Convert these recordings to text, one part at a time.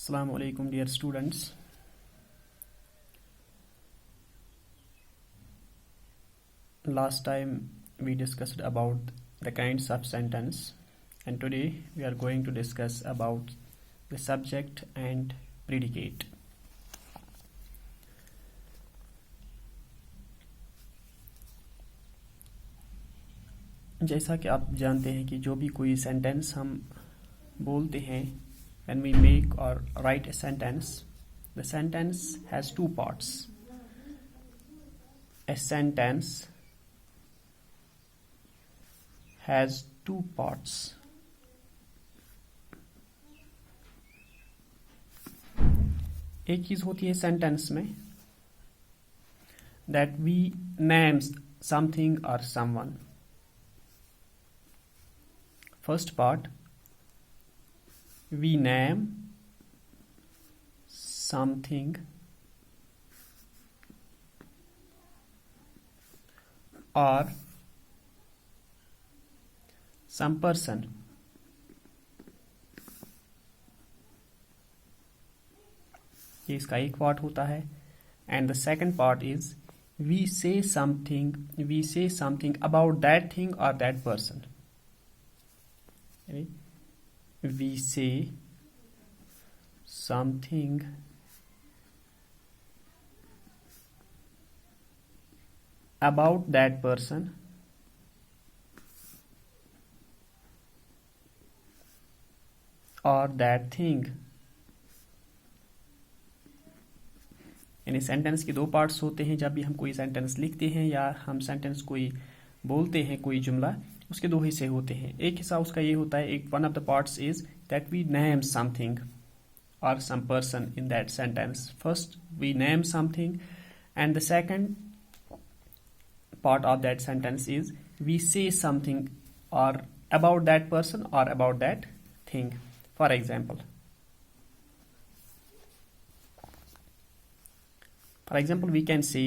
Assalamu alaikum, dear students. Last time we discussed about the kinds of sentence, and today we are going to discuss about the subject and predicate. जैसा कि आप जानते हैं कि जो भी कोई सेंटेंस हम बोलते हैं, when we make or write a sentence, the sentence has two parts. A sentence has two parts. एक चीज होती है सेंटेंस में that we name something or someone. First part, we name something or some person. ये इसका एक part होता है. And the second part is we say something about that thing or that person. We say something about that person or that thing. यानी sentence के दो parts होते हैं. जब भी हम कोई सेंटेंस लिखते हैं या हम सेंटेंस कोई बोलते हैं, कोई जुमला, उसके दो हिस्से होते हैं. एक हिस्सा उसका ये होता है, एक one of the parts is that we name something और some person in that sentence. First we name something and the second part of that sentence is we say something or about that person or about that thing. For example, we can say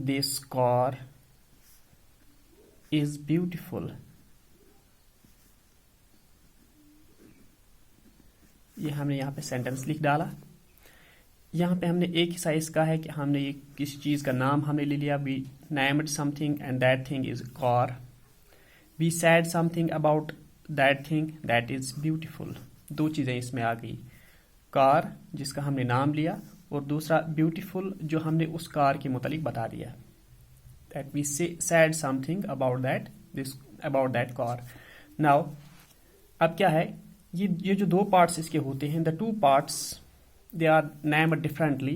this car is beautiful. ये हमने यहाँ पे sentence लिख डाला. यहाँ पे हमने एक हिस्सा इसका है कि हमने ये किसी चीज़ का नाम हमने ले लिया. We named something and that thing is car. We said something about that thing that is beautiful. दो चीज़ें इसमें आ गई, कार जिसका हमने नाम लिया और दूसरा ब्यूटीफुल जो हमने उस कार के मुतालिक बता दिया. That we said something about that car. Now अब क्या है, ये जो दो पार्ट्स इसके होते हैं, the two parts they are named differently.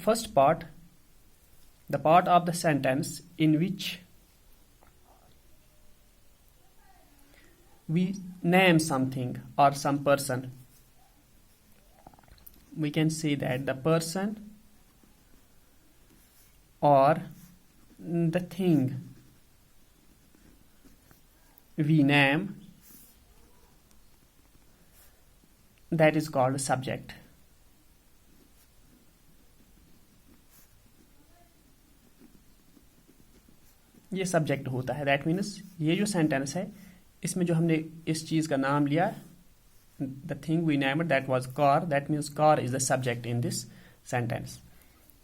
First part, the part of the sentence in which we name something or some person. We can say that the person or the thing we name, that is called subject. ये subject होता है. That means ये जो sentence है इसमें जो हमने इस चीज का नाम लिया, the thing we named that was car, that means car is the subject in this sentence.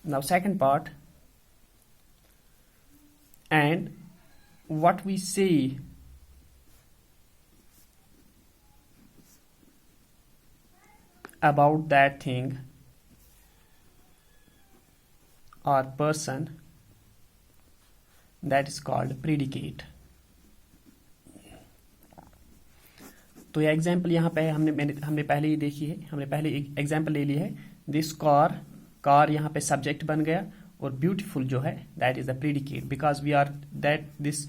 Now second part, and what we say about that thing और person, that is called predicate. तो ये example यहाँ पे हमने पहले ही देखी है. हमने पहले एक एग्जाम्पल ले ली है. दिस कार यहाँ पे सब्जेक्ट बन गया और ब्यूटीफुल जो है that is the predicate. Because we are that this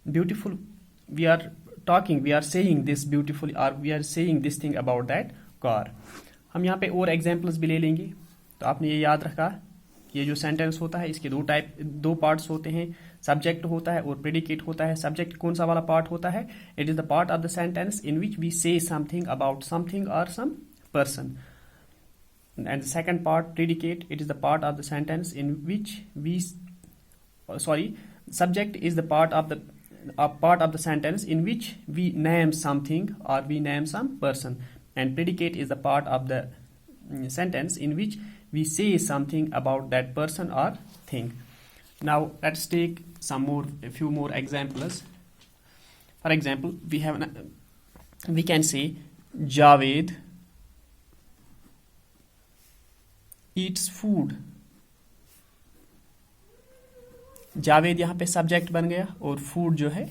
beautiful, we are talking, we are saying this beautiful और we are saying this thing about that car. हम यहाँ पे और एग्जाम्पल्स भी ले लेंगे. तो आपने ये याद रखा, ये जो सेंटेंस होता है इसके दो पार्ट्स होते हैं. सब्जेक्ट होता है और प्रेडिकेट होता है. सब्जेक्ट कौन सा वाला पार्ट होता है? It is the part of the sentence in which we say something about something और some person. And the second part, predicate, it is the part of the sentence in which we subject is the part of the a part of the sentence in which we name something or we name some person, and predicate is the part of the sentence in which we say something about that person or thing. Now let's take a few more examples. For example, we can say Javed eats food. Javed यहाँ पे subject बन गया और food जो है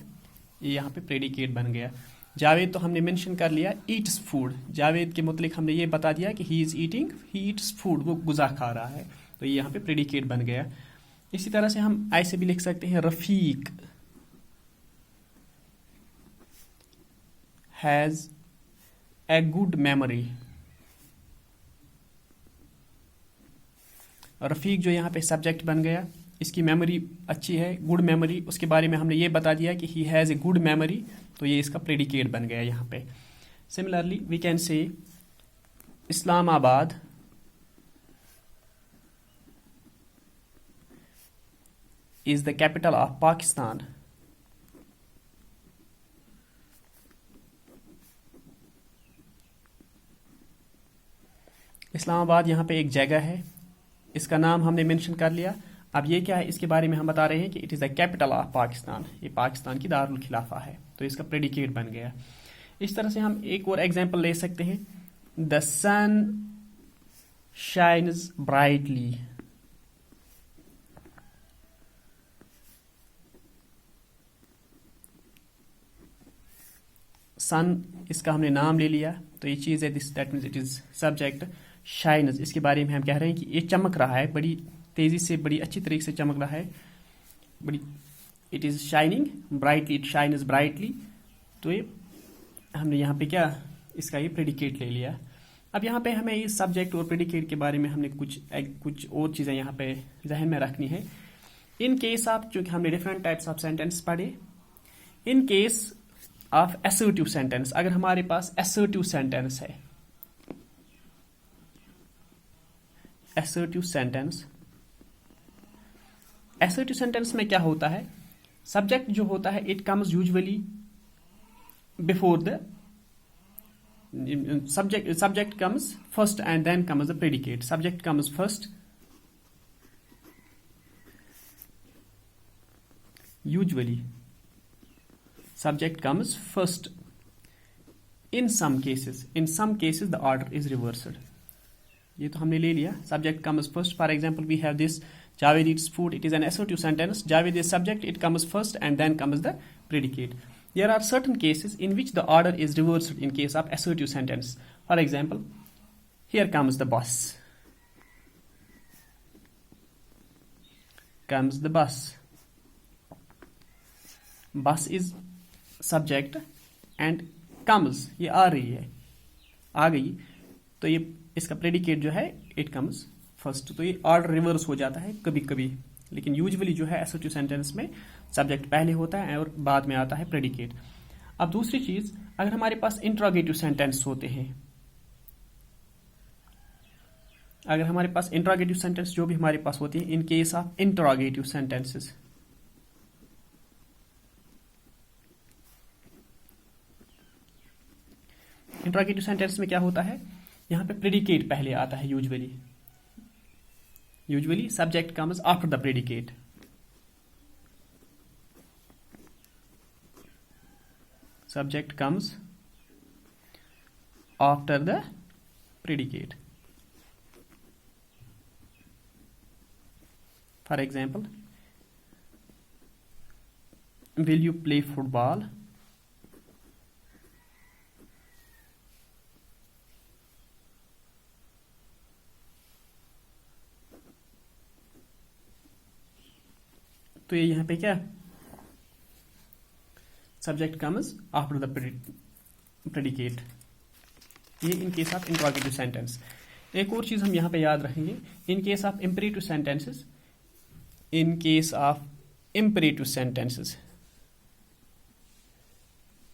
ये यहाँ पे प्रेडिकेट बन गया. जावेद तो हमने मेंशन कर लिया, ईट्स फूड. जावेद के मुतलिक हमने ये बता दिया कि he is eating, he eats food, वो गुज़ा खा रहा है, तो ये यहाँ पे प्रेडिकेट बन गया. इसी तरह से हम ऐसे भी लिख सकते हैं Rafiq has a good memory. Rafiq जो यहाँ पे सब्जेक्ट बन गया, इसकी मेमोरी अच्छी है, गुड मेमोरी, उसके बारे में हमने ये बता दिया कि he has a good memory, तो ये इसका प्रेडिकेट बन गया यहाँ पे. Similarly we can say Islamabad is the capital of Pakistan. Islamabad यहाँ पे एक जगह है, इसका नाम हमने मेंशन कर लिया. अब ये क्या है, इसके बारे में हम बता रहे हैं कि it is the capital of Pakistan, ये पाकिस्तान की दारुल खिलाफा है, तो इसका प्रेडिकेट बन गया. इस तरह से हम एक और एग्जांपल ले सकते हैं. The sun shines brightly. Sun इसका हमने नाम ले लिया, तो ये चीज़ है, this that means it is subject. Shines इसके बारे में हम कह रहे हैं कि ये चमक रहा है, बड़ी तेजी से, बड़ी अच्छी तरीके से चमक रहा है, बड़ी, it is shining brightly, it shines brightly. तो ये हमने यहाँ पे क्या, इसका ये प्रेडिकेट ले लिया. अब यहाँ पे हमें इस सब्जेक्ट और प्रेडिकेट के बारे में हमने कुछ और चीज़ें यहाँ पे जहन में रखनी है. इन केस ऑफ, चूंकि हमने डिफरेंट टाइप्स ऑफ सेंटेंस पढ़े, in case of assertive sentence, अगर हमारे पास असर्टिव सेंटेंस है, असर्टिव सेंटेंस, असर्टिव सेंटेंस में क्या होता है, सब्जेक्ट जो होता है it comes usually before the subject comes first and then comes the predicate. Subject comes first usually, subject comes first. In some cases the order is reversed. ये तो हमने ले लिया, subject comes first. For example, we have this Javed eats food. It is an assertive sentence. Javed is subject, it comes first and then comes the predicate. There are certain cases in which the order is reversed in case of assertive sentence. For example, here comes the bus. Comes the bus. Bus is subject and comes, ये आ रही है, आ गई, तो ये इसका predicate जो है it comes first. तो ये ऑर्डर रिवर्स हो जाता है कभी कभी, लेकिन यूजुअली जो है असर्टिव सेंटेंस में सब्जेक्ट पहले होता है और बाद में आता है प्रेडिकेट. अब दूसरी चीज, अगर हमारे पास इंट्रोगेटिव सेंटेंस होते हैं, अगर हमारे पास इंट्रोगेटिव सेंटेंस जो भी हमारे पास होती है, इन case of interrogative sentences, interrogative sentence में क्या होता है, यहां पे प्रेडिकेट पहले आता है. Usually subject comes after the predicate. Subject comes after the predicate. For example, will you play football? तो ये यहाँ पे क्या, subject comes after the predicate. ये in case of interrogative sentence. एक और चीज हम यहाँ पे याद रखेंगे, in case of imperative sentences, in case of imperative sentences,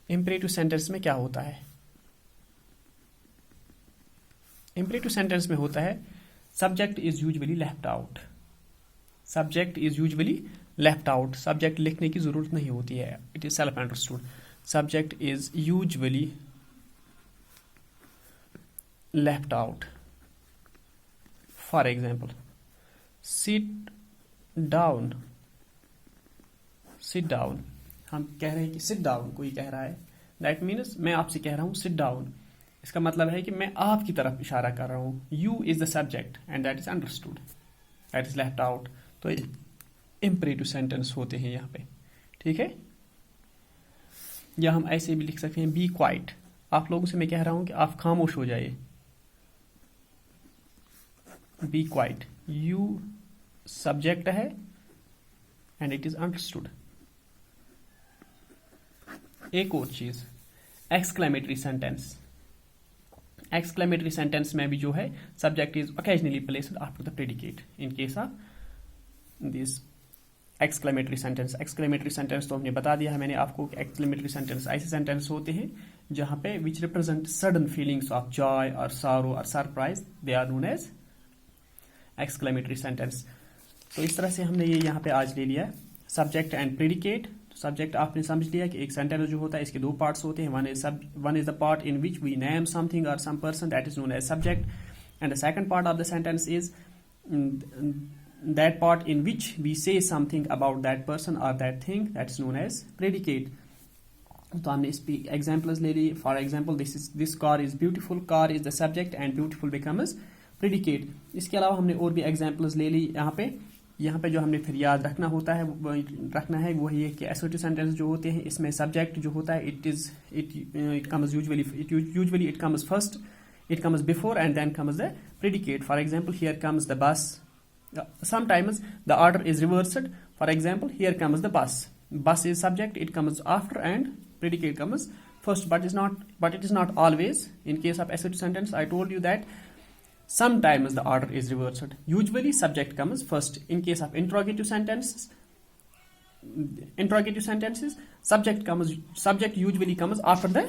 imperative sentence में क्या होता है, इम्पेरेटिव सेंटेंस में होता है subject is usually left out. Subject is usually left out, subject लिखने की जरूरत नहीं होती है, it is self understood. Subject is usually left out. For example, sit down. Sit down, हम कह रहे हैं कि सिट डाउन, कोई कह रहा है, दैट मीन्स मैं आपसे कह रहा हूं सिट डाउन. इसका मतलब है कि मैं आपकी तरफ इशारा कर रहा हूं. You is the subject and that is understood, that is left out. तो इंपरेटिव सेंटेंस होते हैं यहाँ पे. ठीक है, या हम ऐसे भी लिख सकते हैं बी क्वाइट. आप लोगों से मैं कह रहा हूं कि आप खामोश हो जाइए. बी क्वाइट, यू सब्जेक्ट है एंड इट इज अंडरस्टूड. एक और चीज, एक्सक्लेमेटरी सेंटेंस. एक्सक्लेमेटरी सेंटेंस में भी जो है subject is occasionally placed after the predicate in case of this exclamatory sentence. Exclamatory sentence तो हमने बता दिया है मैंने आपको कि एक्सक्लेमेटरी सेंटेंस ऐसे सेंटेंस होते हैं जहां पे which represent sudden feelings of joy और सारो और surprise, they are known as exclamatory sentence. तो इस तरह से हमने ये यहाँ पे आज ले लिया सब्जेक्ट एंड प्रेडिकेट. सब्जेक्ट आपने समझ लिया कि एक सेंटेंस जो होता है इसके दो पार्ट्स होते हैं. One is the part in which we name something और some person, that is known as subject. And the second part of the sentence is that part in which we say something about that person or that thing, that is known as predicate. तो हमने इस examples ले ली. For example, this car is beautiful. Car is the subject and beautiful becomes predicate. इसके अलावा हमने और भी एग्जाम्पल्स ले ली. यहाँ पे जो हमने फिर याद रखना होता है वो ये कि एसर्टिव सेंटेंस जो होते हैं इसमें सब्जेक्ट जो होता है it comes usually it comes first, it comes before and then comes the predicate. For example, here comes the bus. Sometimes the order is reversed. For example, here comes the bus. Bus is subject, it comes after, and predicate comes first. But it is not always. In case of assertive sentence, I told you that sometimes the order is reversed. Usually, subject comes first. In case of interrogative sentences, subject usually comes after the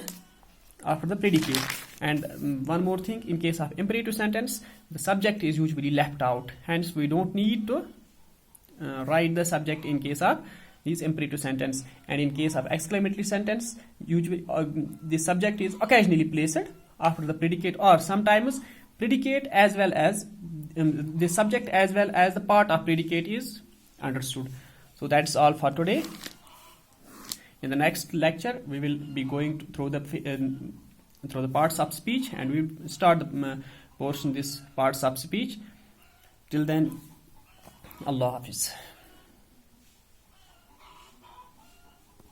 predicate. And one more thing, in case of imperative sentence, the subject is usually left out. Hence, we don't need to write the subject in case of these imperative sentence. And in case of exclamatory sentence, usually the subject is occasionally placed after the predicate, or sometimes predicate as well as the subject as well as the part of predicate is understood. So that's all for today. In the next lecture, we will be going through the parts of speech, and we will start the portion this parts of speech. Till then, Allah Hafiz.